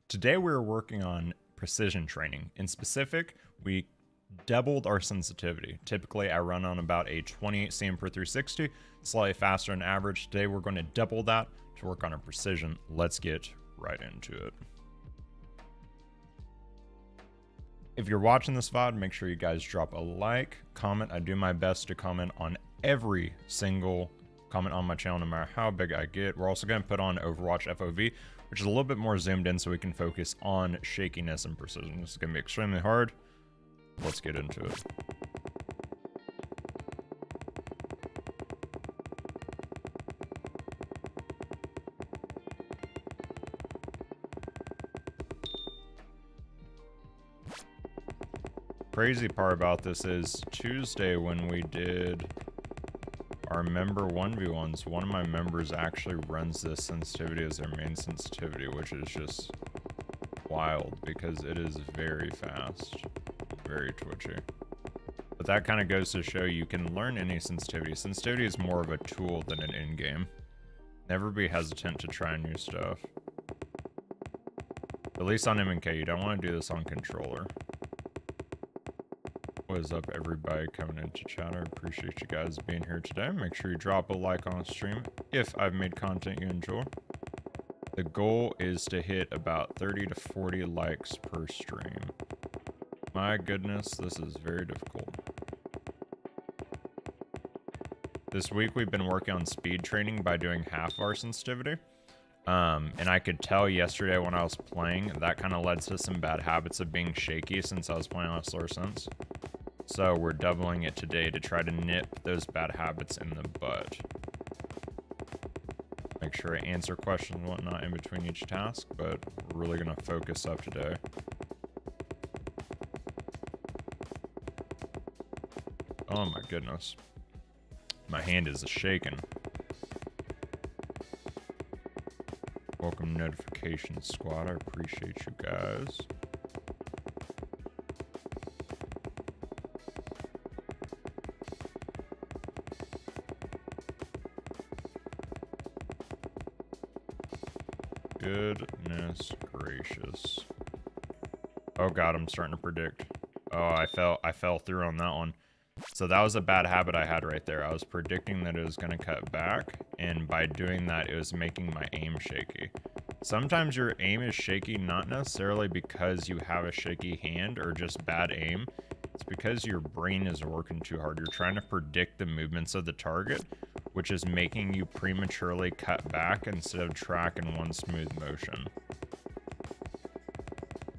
Today we're working on precision training. In specific, we doubled our sensitivity. Typically I run on about a 28 cm per 360, slightly faster than average. Today we're going to double that to work on our precision. Let's get right into it. If you're watching this VOD, make sure you guys drop a like, comment. I do my best to comment on every single comment on my channel, no matter how big I get. We're also going to put on Overwatch FOV, which is a little bit more zoomed in so we can focus on shakiness and precision. This is going to be extremely hard. Let's get into it. Crazy part about this is Tuesday when we did our member 1v1s, one of my members actually runs this sensitivity as their main sensitivity, which is just wild because it is very fast, very twitchy. But that kind of goes to show you can learn any sensitivity. Sensitivity is more of a tool than an in-game. Never be hesitant to try new stuff. At least on M&K, you don't want to do this on controller. What is up, everybody coming into chat? I appreciate you guys being here today. Make sure you drop a like on stream if I've made content you enjoy. The goal is to hit about 30 to 40 likes per stream. My goodness, this is very difficult. This week we've been working on speed training by doing half our sensitivity. And I could tell yesterday when I was playing, that kind of led to some bad habits of being shaky since I was playing on a slower sense. So we're doubling it today to try to nip those bad habits in the bud. Make sure I answer questions and whatnot in between each task, but we're really going to focus up today. Oh my goodness. My hand is shaking. Welcome notification squad. I appreciate you guys. Goodness gracious. Oh god, I'm starting to predict. Oh, I fell through on that one. So that was a bad habit I had right there. I was predicting that it was going to cut back, and by doing that, it was making my aim shaky. Sometimes your aim is shaky, not necessarily because you have a shaky hand or just bad aim. It's because your brain is working too hard. You're trying to predict the movements of the target, which is making you prematurely cut back instead of track in one smooth motion.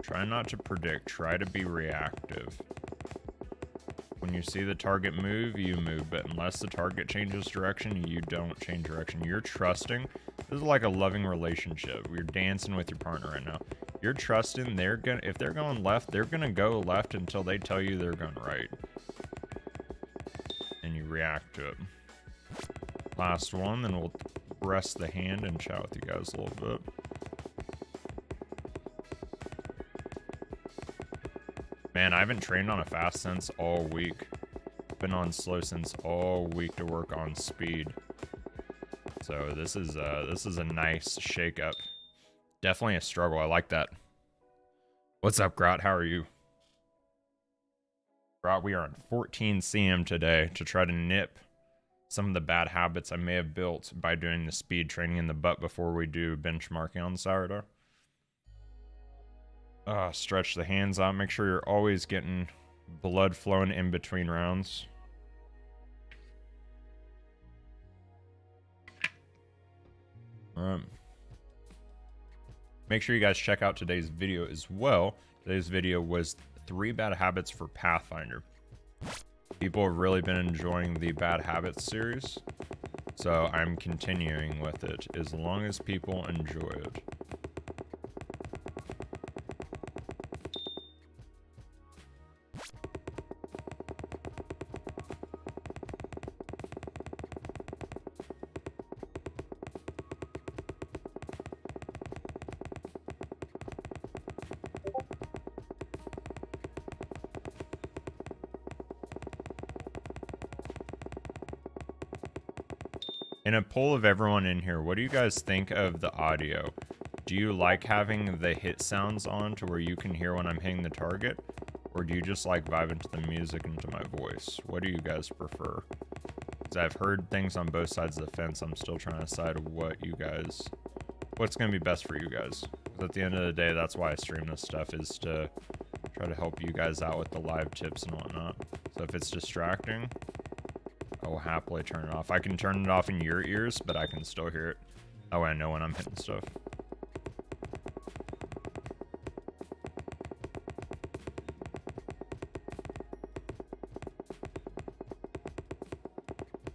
Try not to predict, try to be reactive. When you see the target move, you move, but unless the target changes direction, you don't change direction. You're trusting. This is like a loving relationship. You're dancing with your partner right now. You're trusting if they're going left, they're gonna go left until they tell you they're going right. And you react to it. Last one, then we'll rest the hand and chat with you guys a little bit. Man, I haven't trained on a fast sense all week. Been on slow sense all week to work on speed. So this is a nice shake up. Definitely a struggle. I like that. What's up, Grot? How are you? Grot, we are on 14 cm today to try to nip some of the bad habits I may have built by doing the speed training in the butt before we do benchmarking on Saturday. Stretch the hands out. Make sure you're always getting blood flowing in between rounds. Alright. Make sure you guys check out today's video as well. Today's video was 3 bad habits for Pathfinder. People have really been enjoying the bad habits series, so I'm continuing with it as long as people enjoy it. In a poll of everyone in here, what do you guys think of the audio? do you like having the hit sounds on to where you can hear when I'm hitting the target? Or do you just like vibing to the music and to my voice? What do you guys prefer? Because I've heard things on both sides of the fence. I'm still trying to decide what's going to be best for you guys. 'Cause at the end of the day, that's why I stream this stuff, is to try to help you guys out with the live tips and whatnot. So if it's distracting, I will happily turn it off. I can turn it off in your ears, but I can still hear it. That way I know when I'm hitting stuff.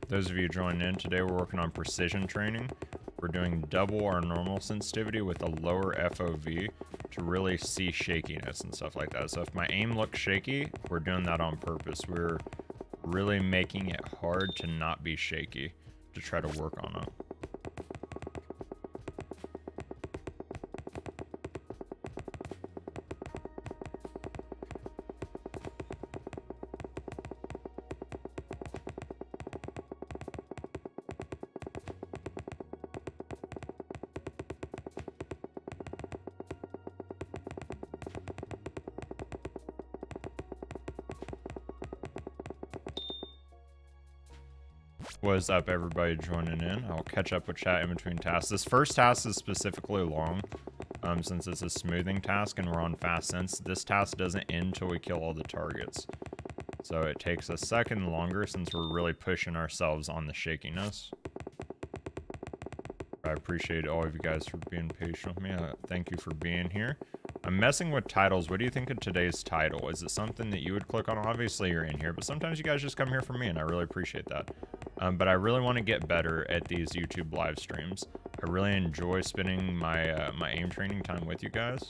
Those of you joining in today, we're working on precision training. We're doing double our normal sensitivity with a lower FOV to really see shakiness and stuff like that. So if my aim looks shaky, we're doing that on purpose. We're really making it hard to not be shaky to try to work on it. What's up, everybody joining in? I'll catch up with chat in between tasks. This first task is specifically long, since it's a smoothing task and we're on fast sense. This task doesn't end until we kill all the targets. So it takes a second longer since we're really pushing ourselves on the shakiness. I appreciate all of you guys for being patient with me. Thank you for being here. I'm messing with titles. What do you think of today's title? Is it something that you would click on? Obviously, you're in here, but sometimes you guys just come here for me, and I really appreciate that. But I really want to get better at these YouTube live streams. I really enjoy spending my my aim training time with you guys,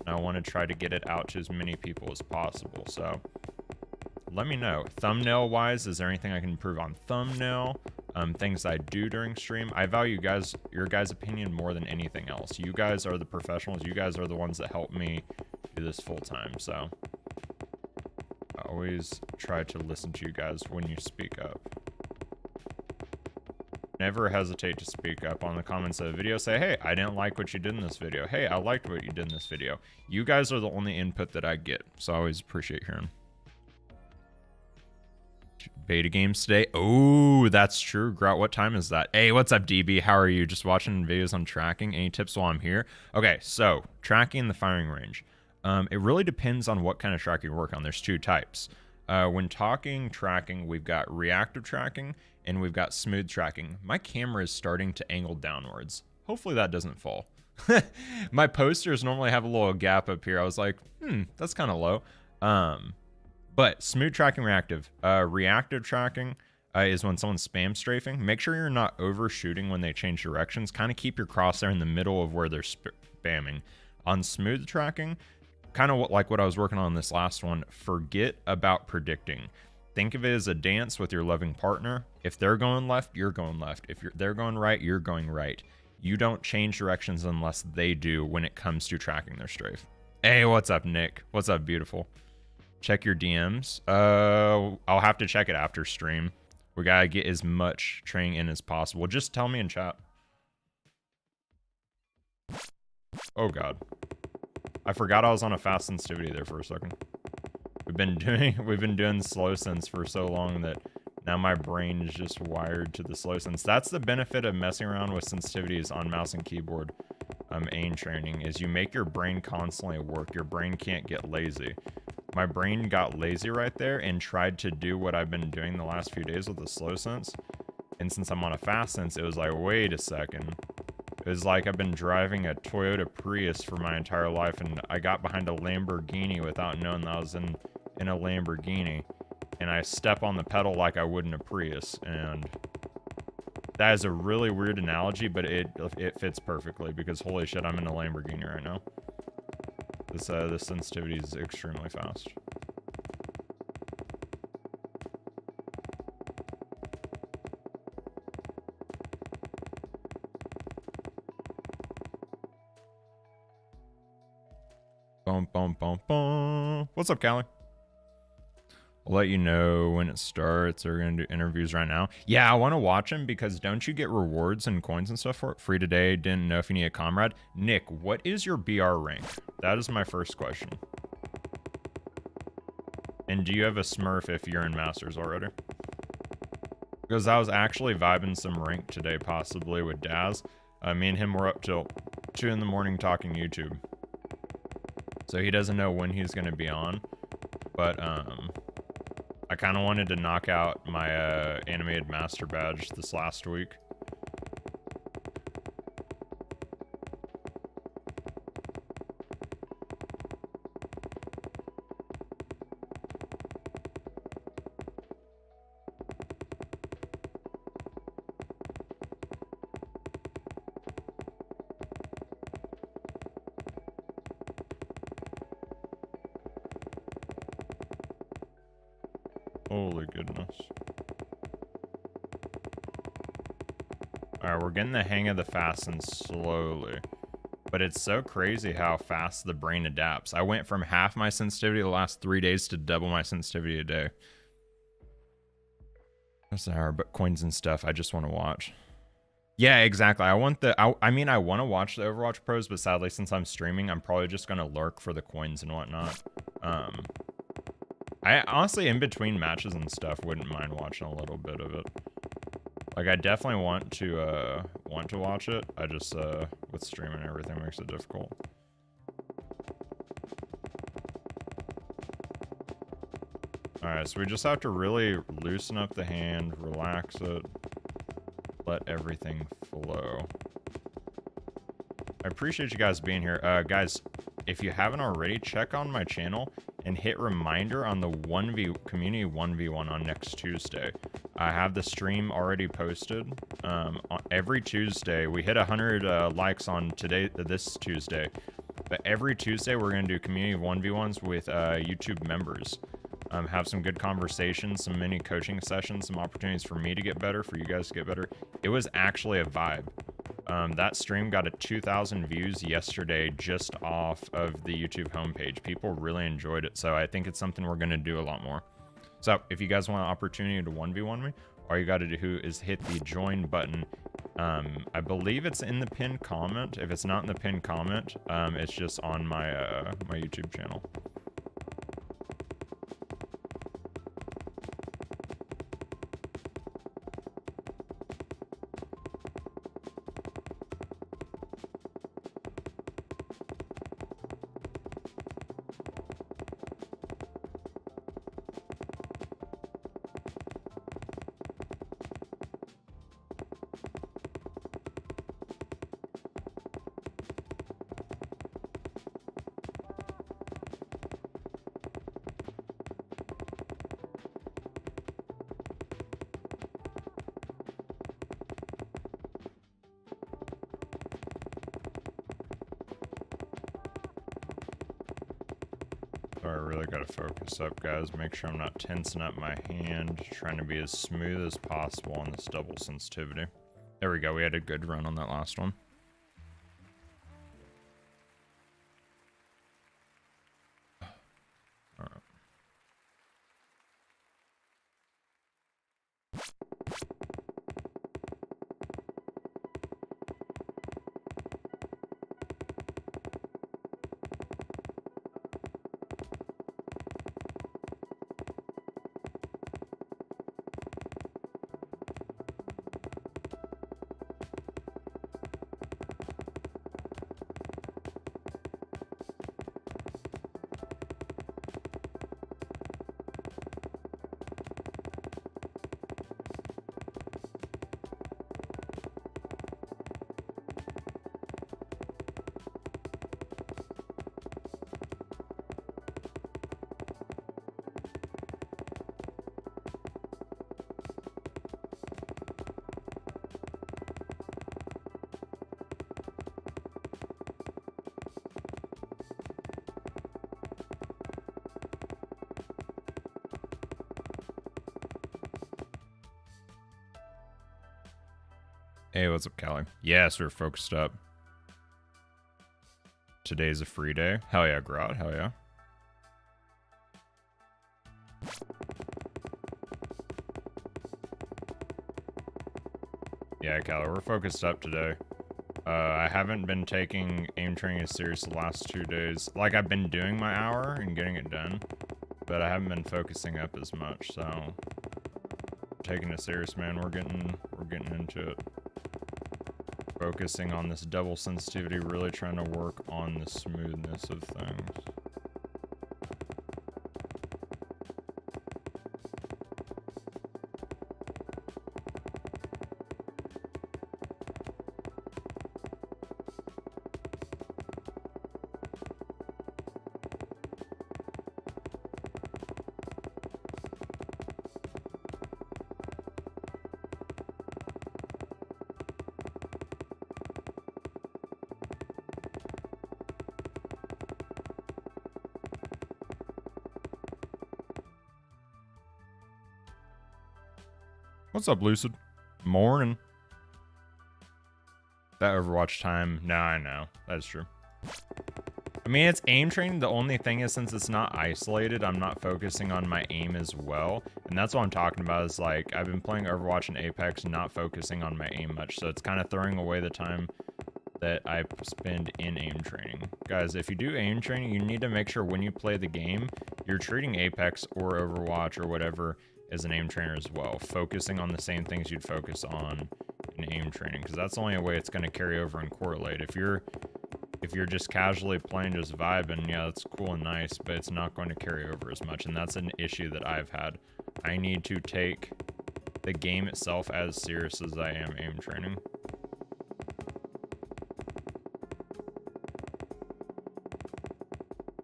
and I want to try to get it out to as many people as possible. So let me know. Thumbnail wise, is there anything I can improve on thumbnail? Things I do during stream. I value your guys' opinion more than anything else. You guys are the professionals. You guys are the ones that help me do this full time. So I always try to listen to you guys when you speak up. Never hesitate to speak up on the comments of the video. Say, hey, I didn't like what you did in this video. Hey, I liked what you did in this video. You guys are the only input that I get. So I always appreciate hearing. Beta games today. Oh, that's true. Grout, what time is that? Hey, what's up, DB? How are you? Just watching videos on tracking. Any tips while I'm here? Okay, so tracking the firing range. It really depends on what kind of tracking you work on. There's two types. When talking tracking, we've got reactive tracking and we've got smooth tracking. My camera is starting to angle downwards. Hopefully that doesn't fall. My posters normally have a little gap up here. I was like, that's kind of low. But smooth tracking, reactive. Reactive tracking is when someone's spam strafing. Make sure you're not overshooting when they change directions. Kind of keep your crosshair in the middle of where they're spamming. On smooth tracking, kind of like what I was working on this last one, forget about predicting. Think of it as a dance with your loving partner. If they're going left, you're going left. If they're going right, you're going right. You don't change directions unless they do when it comes to tracking their strafe. Hey, what's up, Nick? What's up, beautiful? Check your DMs. I'll have to check it after stream. We gotta get as much training in as possible. Just tell me in chat. Oh god. I forgot I was on a fast sensitivity there for a second. We've been doing slow sense for so long that now my brain is just wired to the slow sense. That's the benefit of messing around with sensitivities on mouse and keyboard aim training, is you make your brain constantly work. Your brain can't get lazy. My brain got lazy right there and tried to do what I've been doing the last few days with the slow sense. And since I'm on a fast sense, it was like, wait a second. It was like I've been driving a Toyota Prius for my entire life, and I got behind a Lamborghini without knowing that I was in a Lamborghini. And I step on the pedal like I would in a Prius. And that is a really weird analogy, but it fits perfectly because holy shit, I'm in a Lamborghini right now. This sensitivity is extremely fast. Boom, boom, boom, boom. What's up, Callie? I'll let you know when it starts. They're going to do interviews right now. Yeah, I want to watch them because don't you get rewards and coins and stuff for it? Free today. Didn't know if you need a comrade. Nick, what is your BR rank? That is my first question. And do you have a Smurf if you're in Masters already? Because I was actually vibing some rank today, possibly with Daz. Me and him were up till 2 in the morning talking YouTube. So he doesn't know when he's going to be on. But, I kind of wanted to knock out my animated master badge this last week. Holy goodness. Alright, we're getting the hang of the fast and slowly. But it's so crazy how fast the brain adapts. I went from half my sensitivity the last 3 days to double my sensitivity a day. That's an hour, but coins and stuff, I just want to watch. Yeah, exactly. I want the... I mean, I want to watch the Overwatch pros, but sadly, since I'm streaming, I'm probably just going to lurk for the coins and whatnot. I honestly, in between matches and stuff, wouldn't mind watching a little bit of it. Like, I definitely want to watch it. I just, with streaming and everything makes it difficult. Alright, so we just have to really loosen up the hand, relax it, let everything flow. I appreciate you guys being here. Guys, if you haven't already, check on my channel and hit reminder on the community 1v1 on next Tuesday. I have the stream already posted. Every Tuesday, we hit 100 likes on this Tuesday. But every Tuesday, we're going to do community 1v1s with YouTube members. Have some good conversations, some mini coaching sessions, some opportunities for me to get better, for you guys to get better. It was actually a vibe. That stream got 2,000 views yesterday just off of the YouTube homepage. People really enjoyed it, so I think it's something we're going to do a lot more. So if you guys want an opportunity to 1v1 me, all you got to do is hit the join button. I believe it's in the pinned comment. If it's not in the pinned comment, it's just on my my YouTube channel. I really gotta focus up, guys. Make sure I'm not tensing up my hand. Trying to be as smooth as possible on this double sensitivity. There we go. We had a good run on that last one. All right. Hey, what's up, Callie? Yes, we're focused up. Today's a free day. Hell yeah, Grot. Hell yeah. Yeah, Callie, we're focused up today. I haven't been taking aim training as serious the last 2 days. Like, I've been doing my hour and getting it done, but I haven't been focusing up as much, so taking it serious, man. We're getting into it. Focusing on this double sensitivity, really trying to work on the smoothness of things. What's up, Lucid? Morning. That Overwatch time. Nah, I know. That's true. I mean, it's aim training. The only thing is, since it's not isolated, I'm not focusing on my aim as well. And that's what I'm talking about is, like, I've been playing Overwatch and Apex, not focusing on my aim much. So it's kind of throwing away the time that I spend in aim training. Guys, if you do aim training, you need to make sure when you play the game, you're treating Apex or Overwatch or whatever as an aim trainer as well, focusing on the same things you'd focus on in aim training, because that's the only way it's going to carry over and correlate. If you're just casually playing, just vibing, yeah, that's cool and nice, but it's not going to carry over as much, and that's an issue that I've had. I need to take the game itself as serious as I am aim training.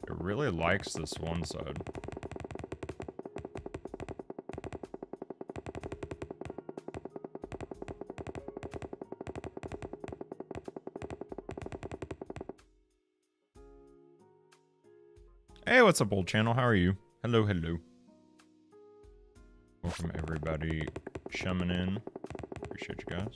It really likes this one side. Hey, what's up, old channel? How are you? Hello, hello. Welcome, everybody chumming in. Appreciate you guys.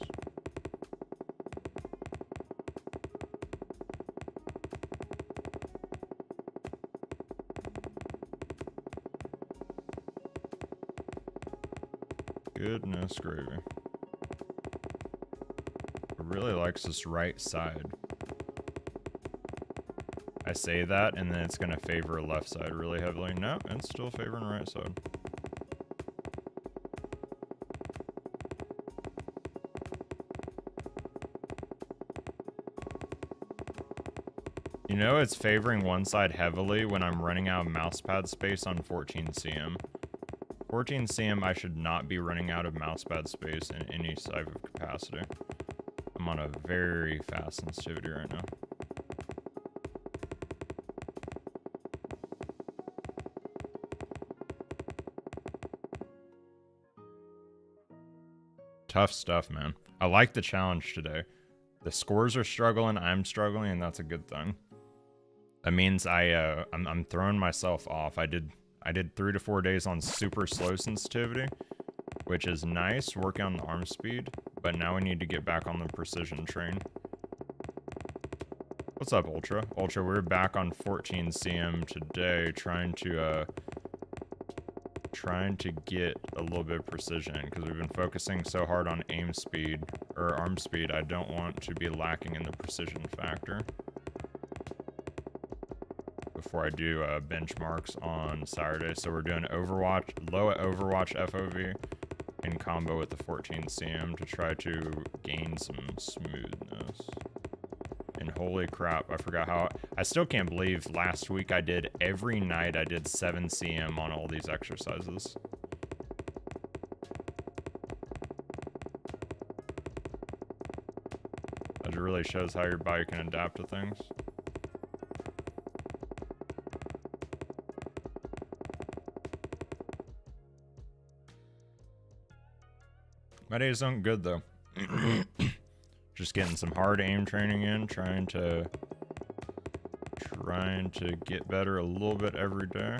Goodness gravy. It really likes this right side. I say that, and then it's going to favor left side really heavily. No, it's still favoring right side. You know it's favoring one side heavily when I'm running out of mousepad space on 14 cm. 14 cm, I should not be running out of mousepad space in any type of capacity. I'm on a very fast sensitivity right now. Tough stuff, man. I like the challenge today. The scores are struggling, I'm struggling, and that's a good thing. That means I'm throwing myself off. I did 3 to 4 days on super slow sensitivity, which is nice, working on the arm speed, but now we need to get back on the precision train. What's up, Ultra? Ultra, we're back on 14 cm today, trying to get a little bit of precision, because we've been focusing so hard on aim speed, or arm speed, I don't want to be lacking in the precision factor. Before I do benchmarks on Saturday, so we're doing Overwatch, low at Overwatch FOV, in combo with the 14 cm to try to gain some smoothness. And holy crap, I forgot how, I still can't believe last week every night I did 7 cm on all these exercises. That really shows how your body can adapt to things. My days don't good though. Just getting some hard aim training in, trying to get better a little bit every day.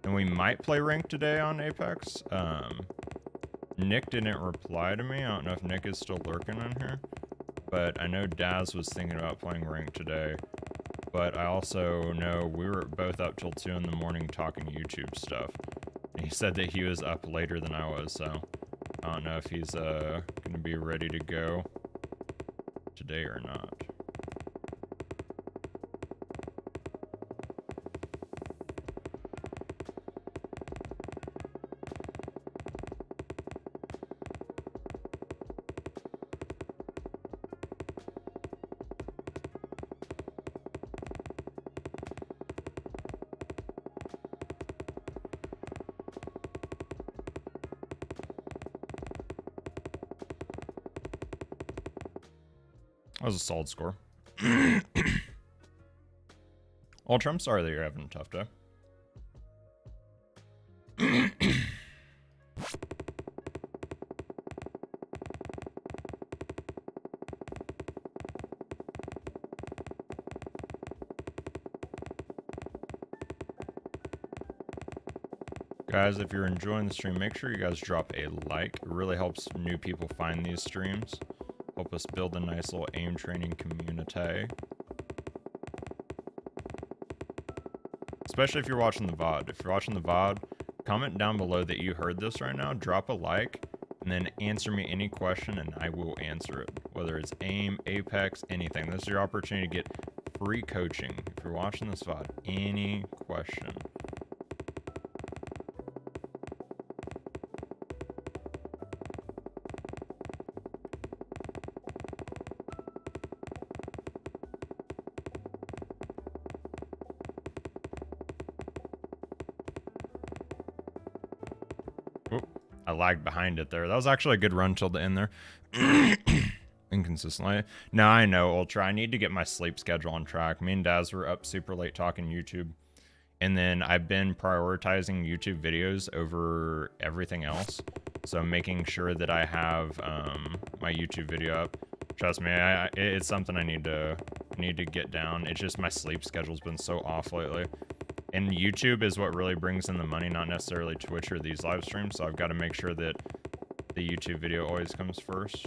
And we might play ranked today on Apex. Nick didn't reply to me. I don't know if Nick is still lurking in here, but I know Daz was thinking about playing ranked today. But I also know we were both up till 2 in the morning talking YouTube stuff. And he said that he was up later than I was, so I don't know if he's gonna be ready to go today or not. That was a solid score. Ultra, I'm sorry that you're having a tough day. Guys, if you're enjoying the stream, make sure you guys drop a like. It really helps new people find these streams. Help us build a nice little aim training community. Especially if you're watching the VOD. If you're watching the VOD, comment down below that you heard this right now, drop a like, and then answer me any question and I will answer it. Whether it's aim, Apex, anything. This is your opportunity to get free coaching. If you're watching this VOD, any question. I lagged behind it there. That was actually a good run till the end there. Inconsistently. Now I know, Ultra. I need to get my sleep schedule on track. Me and Daz were up super late talking YouTube. And then I've been prioritizing YouTube videos over everything else. So making sure that I have my YouTube video up. Trust me, it's something I need to get down. It's just my sleep schedule's been so off lately. And YouTube is what really brings in the money, not necessarily Twitch or these live streams. So I've got to make sure that the YouTube video always comes first.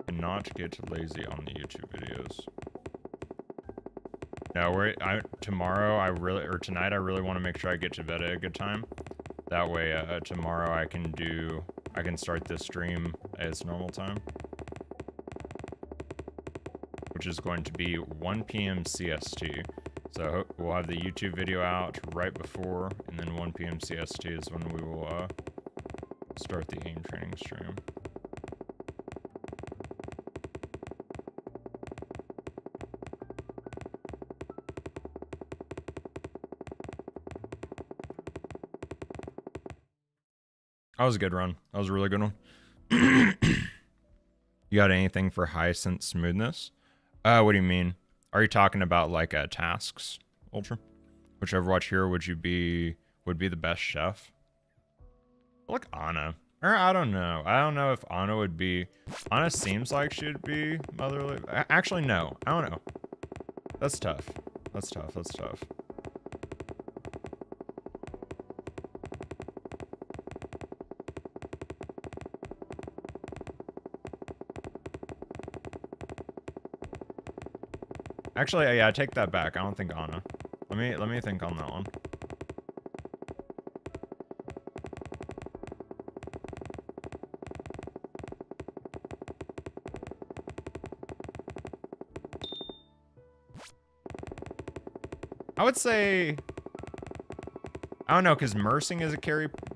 And not get lazy on the YouTube videos. No, tonight I really want to make sure I get to bed at a good time. That way, tomorrow I can start this stream at its normal time. Which is going to be 1 p.m. CST. So we'll have the YouTube video out right before, and then 1 p.m. CST is when we will start the aim training stream. That was a good run. That was a really good one. You got anything for high sense smoothness? What do you mean? Are you talking about like tasks, Ultra? Which Overwatch hero would be the best chef? Like Ana. Or I don't know. I don't know if Ana would be. Ana seems like she'd be motherly. Actually, no. I don't know. That's tough. That's tough. That's tough. Actually, yeah, I take that back. I don't think Ana. Let me think on that one. I would say, I don't know, because Mersing is a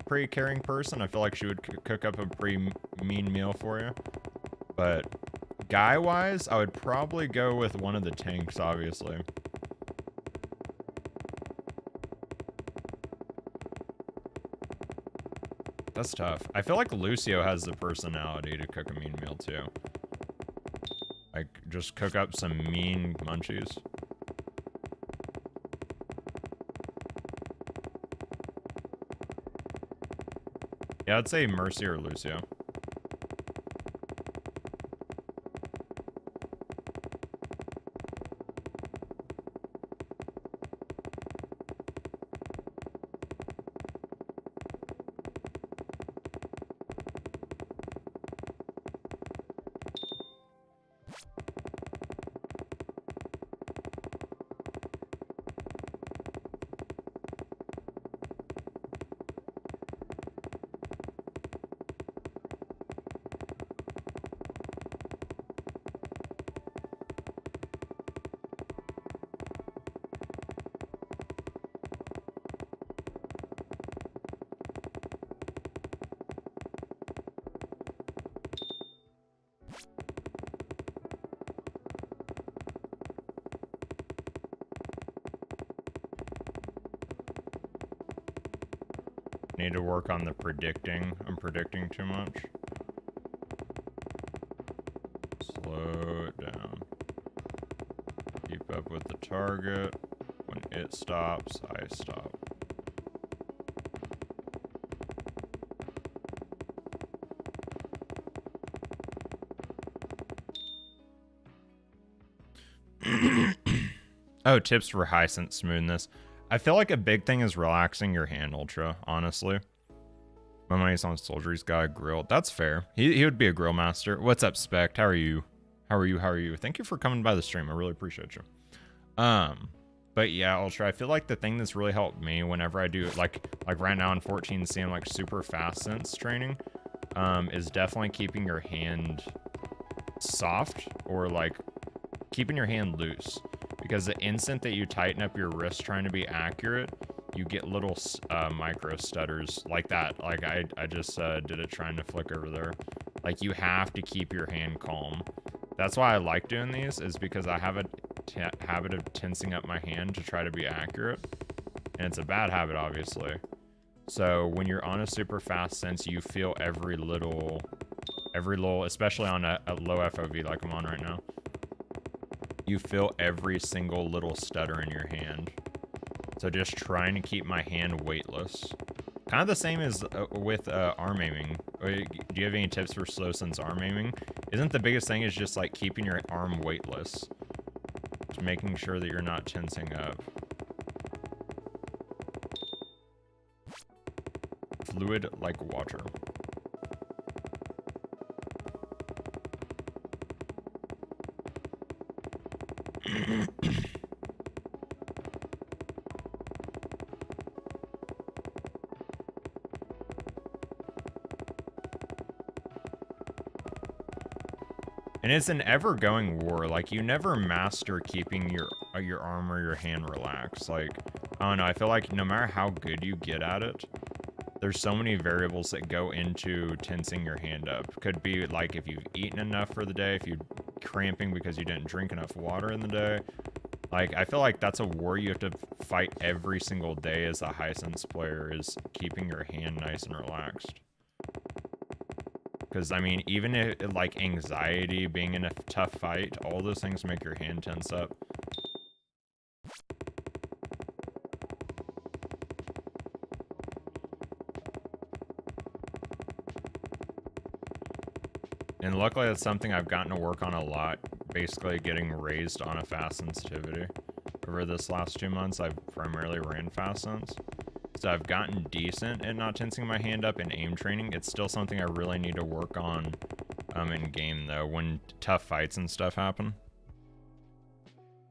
pretty caring person. I feel like she would cook up a pretty mean meal for you. But guy-wise, I would probably go with one of the tanks, obviously. That's tough. I feel like Lucio has the personality to cook a mean meal, too. Like, just cook up some mean munchies. Yeah, I'd say Mercy or Lucio. need to work on the predicting. I'm predicting too much. Slow it down. Keep up with the target. When it stops, I stop. Oh, tips for high sense smoothness. I feel like a big thing is relaxing your hand, Ultra, honestly. My money's on Soldier. He's got a grill. That's fair. He would be a grill master. What's up, Spect? How are you? How are you? How are you? Thank you for coming by the stream. I really appreciate you. But yeah, Ultra, I feel like the thing that's really helped me whenever I do, like right now in 14C, I'm like super fast sense training, is definitely keeping your hand soft or like keeping your hand loose. Because the instant that you tighten up your wrist trying to be accurate, you get little micro stutters like that. Like I just did it trying to flick over there. Like you have to keep your hand calm. That's why I like doing these, is because I have a habit of tensing up my hand to try to be accurate. And it's a bad habit, obviously. So when you're on a super fast sense, you feel every little, especially on a low FOV like I'm on right now. You feel every single little stutter in your hand. So just trying to keep my hand weightless. Kind of the same as with arm aiming. Do you have any tips for slow sense arm aiming? Isn't the biggest thing is just like keeping your arm weightless? Just making sure that you're not tensing up. Fluid like water. And it's an ever-going war. Like, you never master keeping your arm or your hand relaxed. Like, I don't know. I feel like no matter how good you get at it, there's so many variables that go into tensing your hand up. Could be like if you've eaten enough for the day, if you're cramping because you didn't drink enough water in the day. Like, I feel like that's a war you have to fight every single day as a high sense player, is keeping your hand nice and relaxed. Because, I mean, even if, like, anxiety, being in a tough fight, all those things make your hand tense up. And luckily, that's something I've gotten to work on a lot. Basically, getting raised on a fast sensitivity. Over this last 2 months, I've primarily ran fast sense. So I've gotten decent at not tensing my hand up in aim training. It's still something I really need to work on in game, though, when tough fights and stuff happen.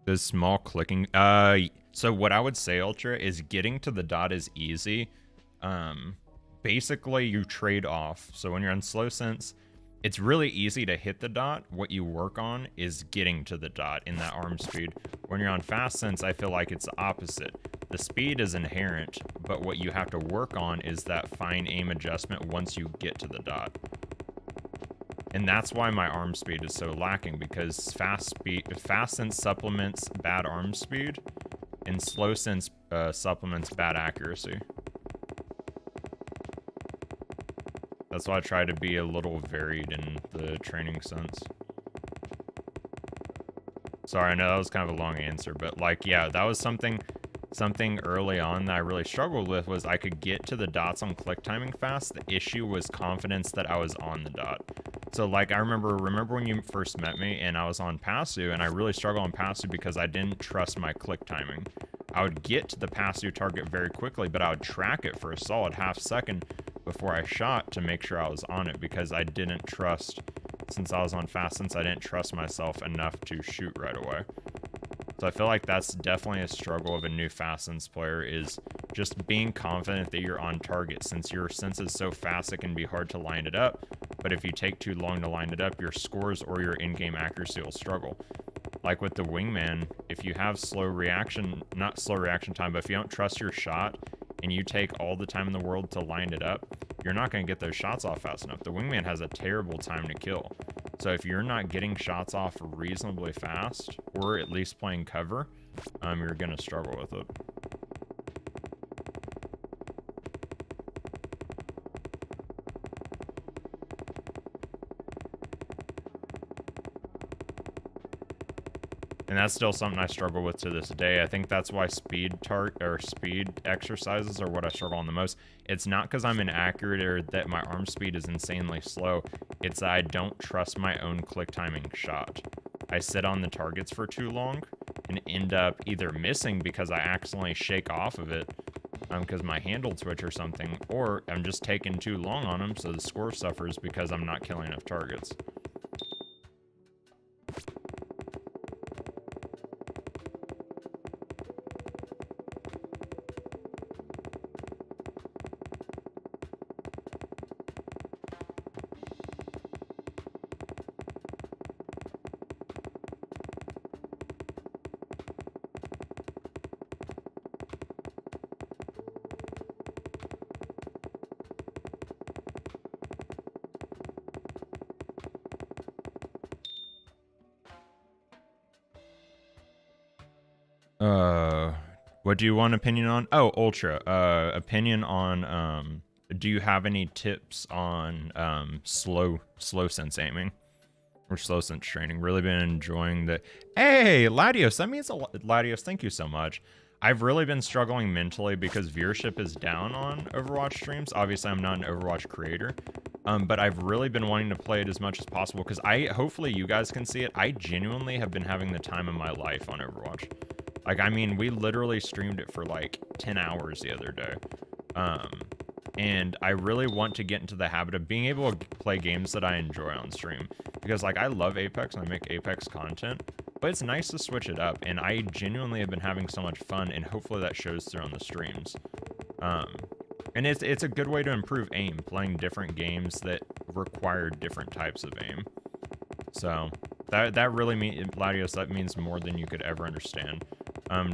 Does small clicking... So what I would say, Ultra, is getting to the dot is easy. Basically, you trade off. So when you're on slow sense, it's really easy to hit the dot. What you work on is getting to the dot in that arm speed. When you're on fast sense, I feel like it's the opposite. The speed is inherent, but what you have to work on is that fine aim adjustment once you get to the dot. And that's why my arm speed is so lacking, because fast sense supplements bad arm speed, and slow sense supplements bad accuracy. That's why I try to be a little varied in the training sense. Sorry, I know that was kind of a long answer, but like, yeah, that was something early on that I really struggled with, was I could get to the dots on click timing fast. The issue was confidence that I was on the dot. So like, I remember when you first met me and I was on Passu, and I really struggled on Passu because I didn't trust my click timing. I would get to the Passu target very quickly, but I would track it for a solid half second before I shot to make sure I was on it, because I didn't trust, since I was on fast sense, I didn't trust myself enough to shoot right away. So I feel like that's definitely a struggle of a new fast sense player, is just being confident that you're on target. Since your sense is so fast, it can be hard to line it up. But if you take too long to line it up, your scores or your in-game accuracy will struggle. Like with the wingman, if you have slow reaction, not slow reaction time, but if you don't trust your shot and you take all the time in the world to line it up, you're not going to get those shots off fast enough. The wingman has a terrible time to kill. So if you're not getting shots off reasonably fast, or at least playing cover, you're going to struggle with it. And that's still something I struggle with to this day. I think that's why speed exercises are what I struggle on the most. It's not because I'm inaccurate or that my arm speed is insanely slow. It's that I don't trust my own click timing shot. I sit on the targets for too long and end up either missing because I accidentally shake off of it because my handle twitch or something, or I'm just taking too long on them, so the score suffers because I'm not killing enough targets. What do you want opinion on? Oh, Ultra. Opinion on, do you have any tips on, slow sense aiming? Or slow sense training? Really been enjoying the... Hey, Latios, that means a lot. Latios, thank you so much. I've really been struggling mentally because viewership is down on Overwatch streams. Obviously, I'm not an Overwatch creator. But I've really been wanting to play it as much as possible because hopefully you guys can see it. I genuinely have been having the time of my life on Overwatch. Like, I mean, we literally streamed it for like 10 hours the other day. And I really want to get into the habit of being able to play games that I enjoy on stream. Because, like, I love Apex and I make Apex content, but it's nice to switch it up. And I genuinely have been having so much fun, and hopefully that shows through on the streams. And it's a good way to improve aim, playing different games that require different types of aim. So, that really means, Latios, that means more than you could ever understand.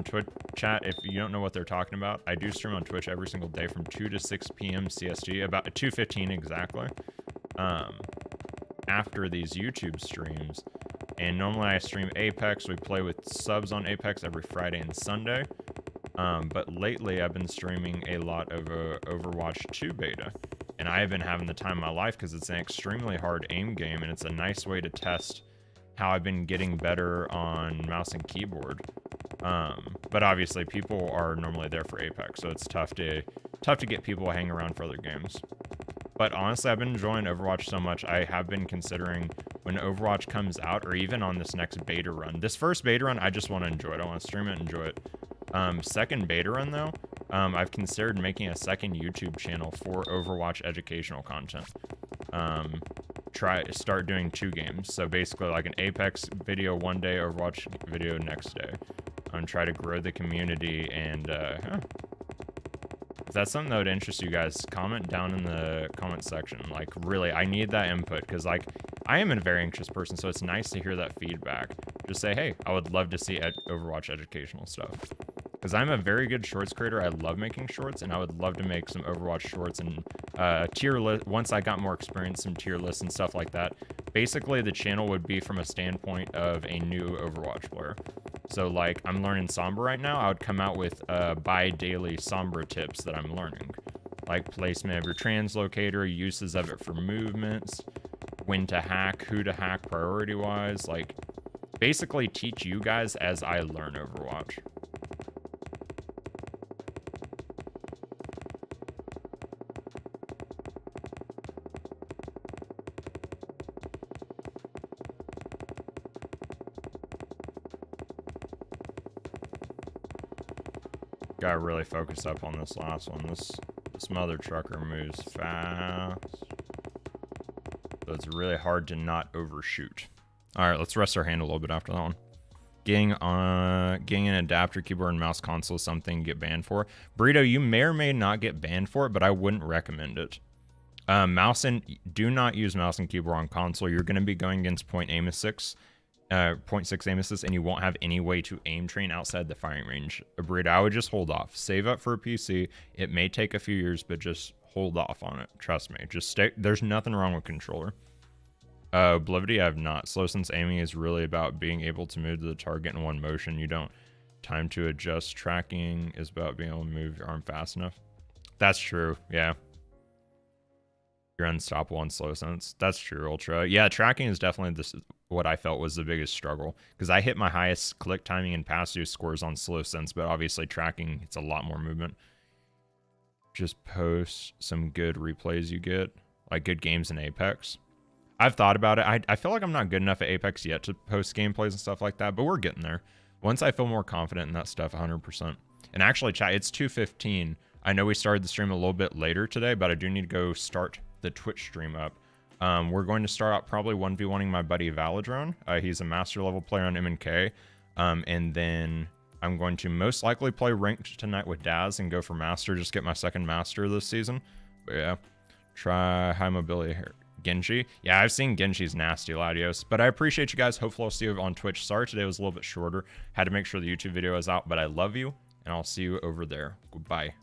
Twitch chat, if you don't know what they're talking about, I do stream on Twitch every single day from 2 to 6 p.m. CST, about 2:15 exactly, after these YouTube streams. And normally I stream Apex. We play with subs on Apex every Friday and Sunday. But lately I've been streaming a lot of Overwatch 2 beta. And I have been having the time of my life because it's an extremely hard aim game, and it's a nice way to test how I've been getting better on mouse and keyboard. But obviously people are normally there for Apex, so it's tough to get people to hang around for other games. But honestly, I've been enjoying Overwatch so much. I have been considering when Overwatch comes out, or even on this next beta run. This first beta run, I just want to enjoy it. I want to stream it and enjoy it. Second beta run though, I've considered making a second YouTube channel for Overwatch educational content. Start doing 2 games. So basically like an Apex video one day, Overwatch video next day. Try to grow the community, and if that's something that would interest you guys, comment down in the comment section. Like, really, I need that input, because like I am a very anxious person, so it's nice to hear that feedback. Just say, hey, I would love to see Overwatch educational stuff, because I'm a very good shorts creator. I love making shorts, and I would love to make some Overwatch shorts and tier list. Once I got more experience, some tier lists and stuff like that. Basically, the channel would be from a standpoint of a new Overwatch player. So, like, I'm learning Sombra right now. I would come out with bi-daily Sombra tips that I'm learning. Like placement of your translocator, uses of it for movements, when to hack, who to hack priority-wise. Like, basically teach you guys as I learn Overwatch. Gotta really focus up on this last one. This mother trucker moves fast, so it's really hard to not overshoot. All right, let's rest our hand a little bit after that one. Getting an adapter, keyboard, and mouse console is something you get banned for. Burrito, you may or may not get banned for it, but I wouldn't recommend it. Do not use mouse and keyboard on console. You're going to be going against point aim assist, and you won't have any way to aim train outside the firing range. Burrito, I would just hold off. Save up for a PC. It may take a few years, but just hold off on it. Trust me. Just stay. There's nothing wrong with controller. Oblivion, I have not. Slow sense aiming is really about being able to move to the target in one motion. You don't. Time to adjust. Tracking is about being able to move your arm fast enough. That's true. Yeah. You're unstoppable on slow sense. That's true, Ultra. Yeah, tracking is definitely this what I felt was the biggest struggle, because I hit my highest click timing and pass through scores on slow sense, but obviously tracking, it's a lot more movement. Just post some good replays you get, like good games in Apex. I've thought about it. I feel like I'm not good enough at Apex yet to post gameplays and stuff like that, but we're getting there. Once I feel more confident in that stuff, 100%. And actually, chat, it's 2:15. I know we started the stream a little bit later today, but I do need to go start the Twitch stream up. We're going to start out probably 1v1ing my buddy Valadrone. He's a master level player on M&K. And then I'm going to most likely play ranked tonight with Daz and go for master, just get my second master this season. But yeah, try high mobility here. Genji. Yeah, I've seen Genji's nasty, Latios. But I appreciate you guys. Hopefully I'll see you on Twitch. Sorry today was a little bit shorter. Had to make sure the YouTube video is out, but I love you, and I'll see you over there. Goodbye.